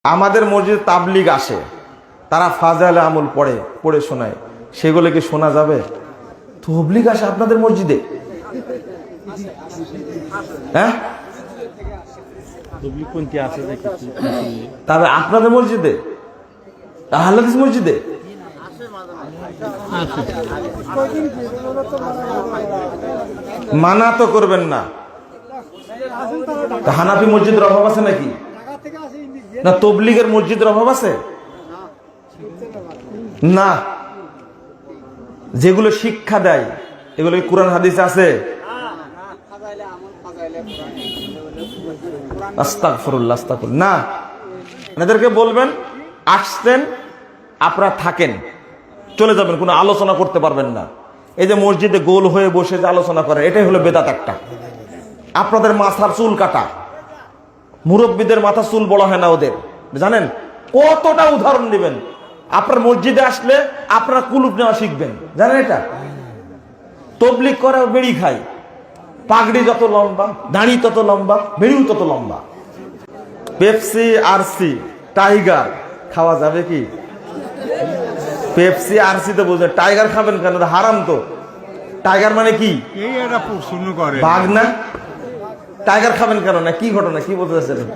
আমাদের মসজিদে তাবলিগ আসে, তারা ফাজাইলে আমল পড়ে শোনায়, সেগুলো কি শোনা যাবে? তাবলিগ আসে আপনাদের মসজিদে? হ্যাঁ, তবে আপনাদের মসজিদে, আহলে হাদিস মসজিদে মানা তো করবেন না। হানাফি মসজিদের অভাব আছে নাকি? না তবলিগের মসজিদের অভাব আছে? না, যেগুলো শিক্ষা দেয় এগুলো কোরআন হাদিসে আছে? আস্তাগফিরুল্লাহ, আস্তাগফিরুল্লাহ। না, এনাদেরকে বলবেন আসছেন আপনারা থাকেন, চলে যাবেন, কোনো আলোচনা করতে পারবেন না। এই যে মসজিদে গোল হয়ে বসে যে আলোচনা করে, এটাই হলো বেদাত একটা। আপনাদের মাথার চুল কাটা, মুরব্বীদের মাথা চুল বড় হয় না ওদের, জানেন? কতটা উদাহরণ দিবেন। আপনার মসজিদে আসলে আপনারা কুলুপ নেওয়া শিখবেন, জানেন এটা? তবলিগ করে বেড়ি খায়, পাগড়ি যত লম্বা, দাড়ি তত লম্বা, বেড়িও তত লম্বা। পেপসি, আরসি, টাইগার খাওয়া যাবে কি? পেপসি আরসি তো বুঝলেন, টাইগার খাবেন কেন? হারাম তো। টাইগার মানে কি? বাঘ না? টাইগার খাবেন কেন? না কি ঘটনা, কি বলতে চাচ্ছেন?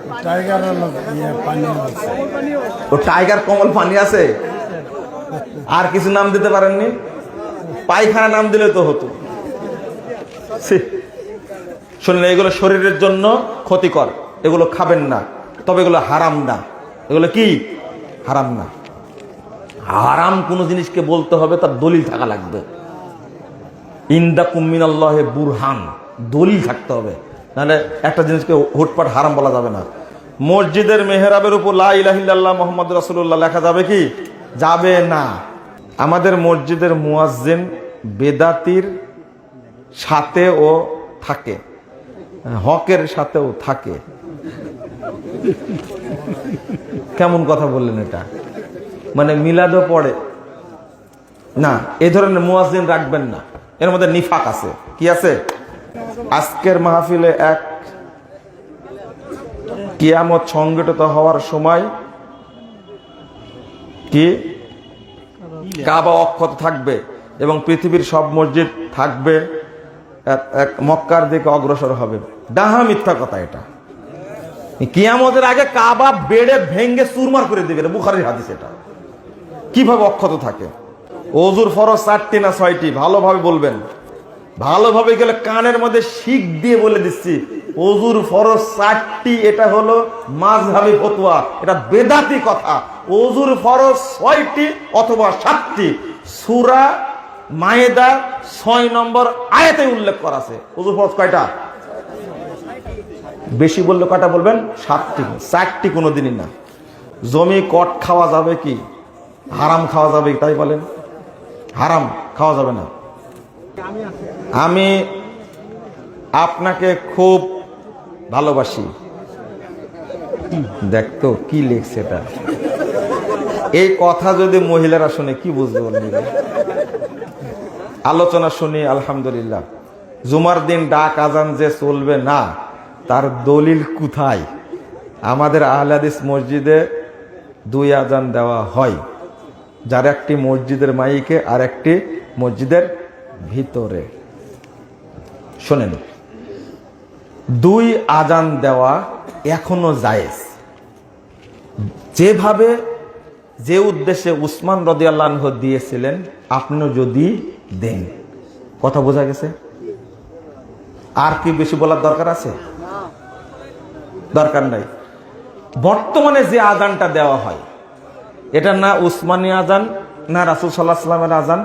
ও টাইগার কমল পানি আছে, আর কিছু নাম দিতে পারেননি? পায়খানা নাম দিলে তো হতো। শুনলেন, এগুলো শরীরের জন্য ক্ষতিকর, এগুলো খাবেন না। তবে এগুলো হারাম না। এগুলো কি? হারাম না। হারাম কোন জিনিসকে বলতে হবে তার দলিল থাকা লাগবে। ইনদাকুম মিনাল্লাহি বুরহান, দলিল থাকতে হবে, নাহলে একটা জিনিসকে হুটপাট হারাম বলা যাবে না। মসজিদের মেহরাবের উপর লা ইলাহা ইল্লাল্লাহ মুহাম্মাদুর রাসূলুল্লাহ লেখা যাবে কি? যাবে না। আমাদের মসজিদের মুয়াজ্জিন বেদাতির সাথেও থাকে, হকের সাথেও থাকে। কেমন কথা বললেন এটা? মানে মিলাদও পড়ে না, এই ধরনের মুয়াজ্জিন রাখবেন না, এর মধ্যে নিফাক আছে। কি আছে? আজকের মাহফিলে এক কিয়ামত সংগঠিত হওয়ার সময় কি কাবা অক্ষত থাকবে এবং পৃথিবীর সব মসজিদ থাকবে এক মক্কার দিকে অগ্রসর হবে। ডাহা মিথ্যা কথা এটা। কিয়ামতের আগে কাবা বেড়ে ভেঙ্গে চুরমার করে দিবে, বুখারীর হাদিস। এটা কিভাবে অক্ষত থাকে? ওযুর ফরজ 4টি না 6টি? ভালোভাবে বলবেন, ভালোভাবে গেলে কানের মধ্যে শিক দিয়ে বলে দিচ্ছি, ওযুর ফরজ 4টি। এটা হলো মাযহাবী ফতোয়া, এটা বেদাতি কথা। ওযুর ফরজ 6টি অথবা 7টি। সূরা মায়েদা 6 নম্বর আয়াতে উল্লেখ করা আছে। ওযুর ফরজ কয়টা? বেশি বললে কয়টা বলবেন? 7টি। 4টি কোনোদিনই না। জমি কট খাওয়া যাবে কি? হারাম খাওয়া যাবে, তাই বলেন? হারাম খাওয়া যাবে না। আমি আপনাকে খুব ভালোবাসি। দেখতো কি লিখছে এটা? এই কথা যদি মহিলারা শুনে কি বুঝবে বলেন? আলোচনা শুনি আলহামদুলিল্লাহ। জুমার দিন ডাক আজান যে চলবে না, তার দলিল কোথায়? আমাদের আহলে হাদিস মসজিদে 2 আজান দেওয়া হয়, যার একটি মসজিদের মাইকে আর একটি মসজিদের ভিতরে। শোনেন, 2 আজান দেওয়া এখনো জায়েজ। যেভাবে যে উদ্দেশ্যে উসমান রাদিয়াল্লাহু আনহু দিয়েছিলেন, আপনিও যদি দেন। কথা বোঝা গেছে? আর কি বেশি বলার দরকার আছে? দরকার নাই। বর্তমানে যে আজানটা দেওয়া হয়, এটা না উসমানী আজান, না রাসূল সাল্লাল্লাহু আলাইহি ওয়াসাল্লামের আজান,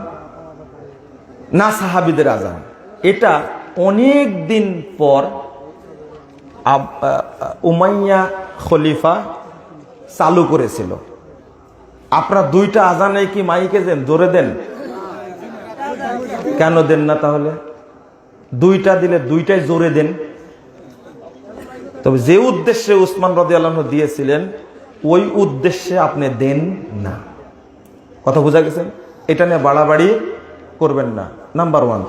না সাহাবীদের আজান। এটা অনেক দিন পর উমাইয়া খলিফা চালু করেছিল। আপনারা 2টা আজানে কি মাইকে দেন, জোরে দেন? কেন দেন না তাহলে? 2টা দিলে 2টাই জোরে দেন। তবে যে উদ্দেশ্যে উসমান রাদিয়াল্লাহু আনহু দিয়েছিলেন, ওই উদ্দেশ্যে আপনি দেন না। কথা বোঝা গেছে? এটা নিয়ে বাড়াবাড়ি করবেন না। নাম্বার 1,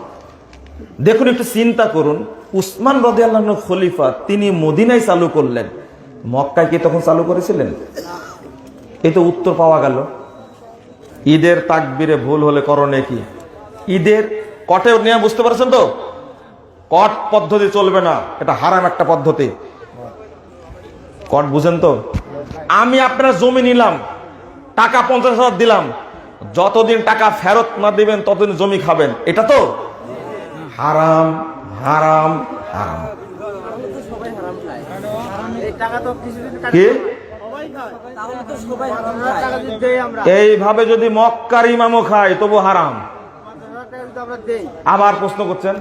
দেখুন, একটু চিন্তা করুন, উসমান রাদিয়াল্লাহু আনহু খলিফা, তিনি মদিনায় চালু করলেন, মক্কায় কি তখন চালু করেছিলেন? এই তো উত্তর পাওয়া গেল। ঈদের তাকবীরে ভুল হলে করণীয় কি? ঈদের কটে নিয়ে বুঝতে পারছেন তো? কট পদ্ধতি চলবে না, এটা হারাম একটা পদ্ধতি। কট বুঝেন তো? আমি আপনার জমি নিলাম, টাকা 50,000 দিলাম, যতদিন টাকা ফেরত না দিবেন ততদিন জমি খাবেন, এটা তো হারাম হারাম হারাম। কি এইভাবে যদি মক্কার ইমামও খায় তবু হারাম। আবার প্রশ্ন করছেন,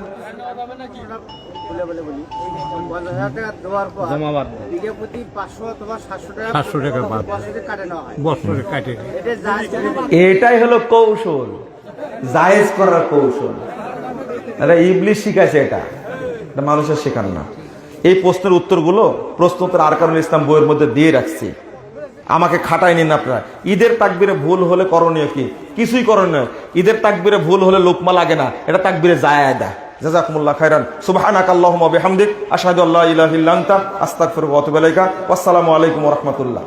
এটাই হলো কৌশল, জায়েজ করার কৌশল। ইবলিশ শিখাইছে, এটা মানুষের শেখান না। এই প্রশ্নের উত্তরগুলো প্রশ্নোত্তর আরকানুল ইসলাম বইয়ের মধ্যে দিয়ে রাখছি, আমাকে খাটাই নিন আপনারা। ঈদের তাকবীরে ভুল হলে করণীয় কি? কিছুই করণীয়। ঈদের তাকবীরে ভুল হলে লোকমা লাগে না, এটা তাকবীরে জায়েদা। জাযাকুমুল্লাহ খাইরান। সুবহানাকাল্লাহুম্মা ওয়া বিহামদিক আশহাদু আল্লা ইলাহা ইল্লা আনতা আস্তাগফিরুকা ওয়া আতুবু ইলাইকা। ওয়াসসালামু আলাইকুম ওয়া রাহমাতুল্লাহ।